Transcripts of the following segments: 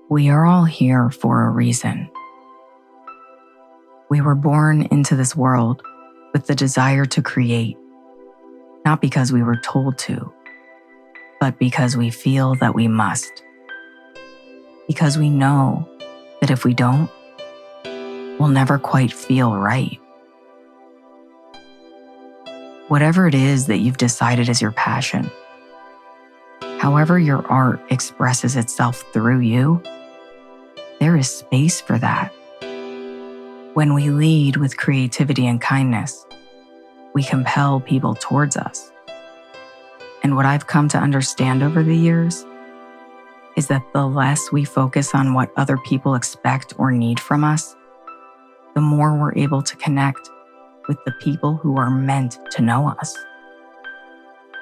We are all here for a reason. We were born into this world with the desire to create, not because we were told to, but because we feel that we must. Because we know that if we don't, we'll never quite feel right. Whatever it is that you've decided is your passion, however your art expresses itself through you, there is space for that. When we lead with creativity and kindness, we compel people towards us. And what I've come to understand over the years is that the less we focus on what other people expect or need from us, the more we're able to connect with the people who are meant to know us.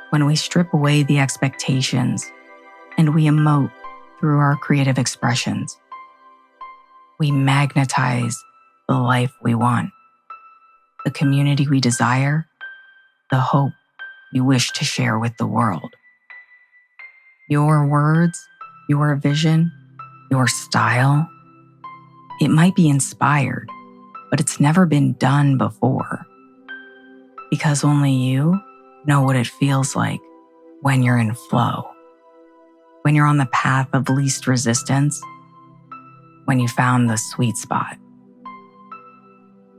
When we strip away the expectations and we emote through our creative expressions, we magnetize the life we want, the community we desire, the hope we wish to share with the world. Your words, your vision, your style, it might be inspired, but it's never been done before. Because only you know what it feels like when you're in flow, when you're on the path of least resistance, when you found the sweet spot.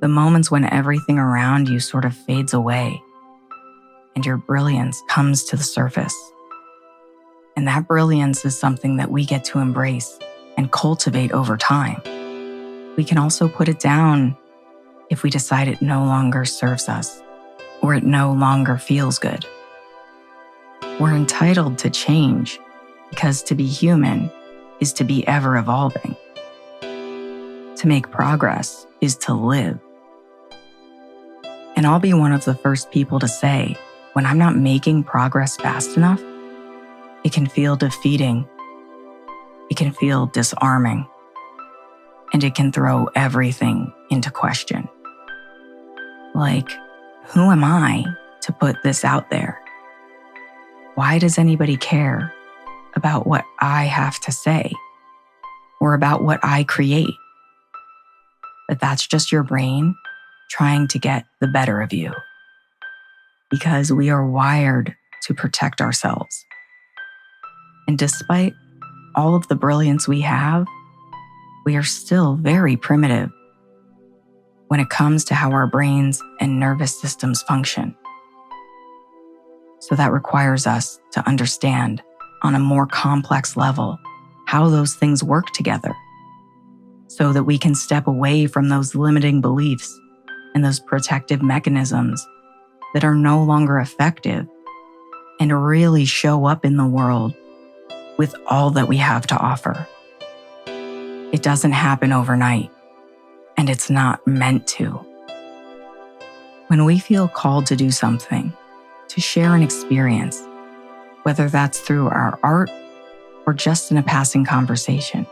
The moments when everything around you sort of fades away and your brilliance comes to the surface. And that brilliance is something that we get to embrace and cultivate over time. We can also put it down if we decide it no longer serves us or it no longer feels good. We're entitled to change because to be human is to be ever evolving. To make progress is to live. And I'll be one of the first people to say, when I'm not making progress fast enough, it can feel defeating, it can feel disarming, and it can throw everything into question. Like, who am I to put this out there? Why does anybody care about what I have to say or about what I create? But that's just your brain trying to get the better of you. Because we are wired to protect ourselves. And despite all of the brilliance we have, we are still very primitive when it comes to how our brains and nervous systems function. So that requires us to understand on a more complex level how those things work together so that we can step away from those limiting beliefs and those protective mechanisms that are no longer effective and really show up in the world with all that we have to offer. It doesn't happen overnight, and it's not meant to. When we feel called to do something, to share an experience, whether that's through our art or just in a passing conversation,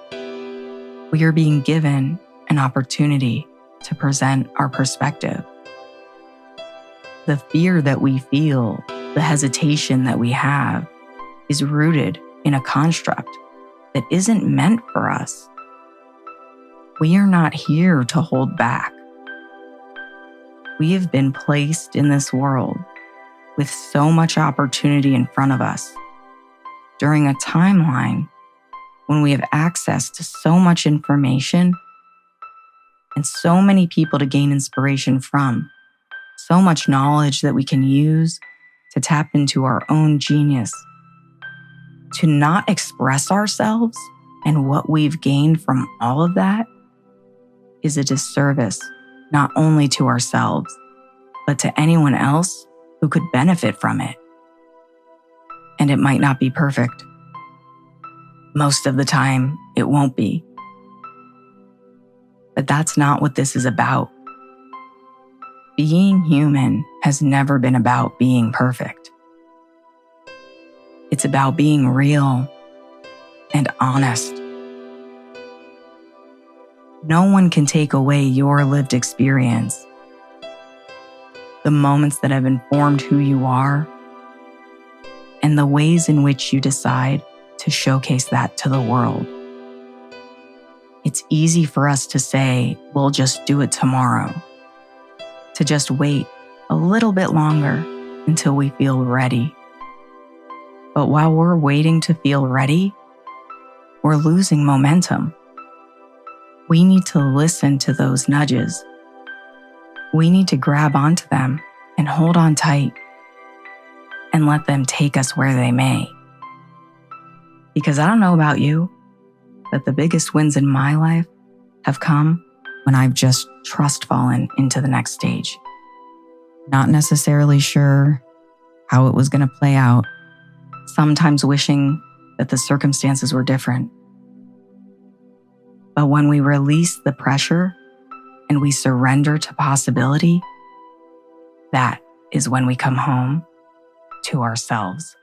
we are being given an opportunity to present our perspective. The fear that we feel, the hesitation that we have, is rooted in a construct that isn't meant for us. We are not here to hold back. We have been placed in this world with so much opportunity in front of us during a timeline when we have access to so much information and so many people to gain inspiration from, so much knowledge that we can use to tap into our own genius. To not express ourselves and what we've gained from all of that is a disservice not only to ourselves, but to anyone else who could benefit from it. And it might not be perfect. Most of the time, it won't be. But that's not what this is about. Being human has never been about being perfect. It's about being real and honest. No one can take away your lived experience, the moments that have informed who you are, and the ways in which you decide to showcase that to the world. it's easy for us to say, we'll just do it tomorrow, to just wait a little bit longer until we feel ready. But while we're waiting to feel ready, we're losing momentum. We need to listen to those nudges. We need to grab onto them and hold on tight and let them take us where they may. Because I don't know about you, but the biggest wins in my life have come when I've just trust fallen into the next stage. Not necessarily sure how it was going to play out, sometimes wishing that the circumstances were different. But when we release the pressure and we surrender to possibility, that is when we come home to ourselves.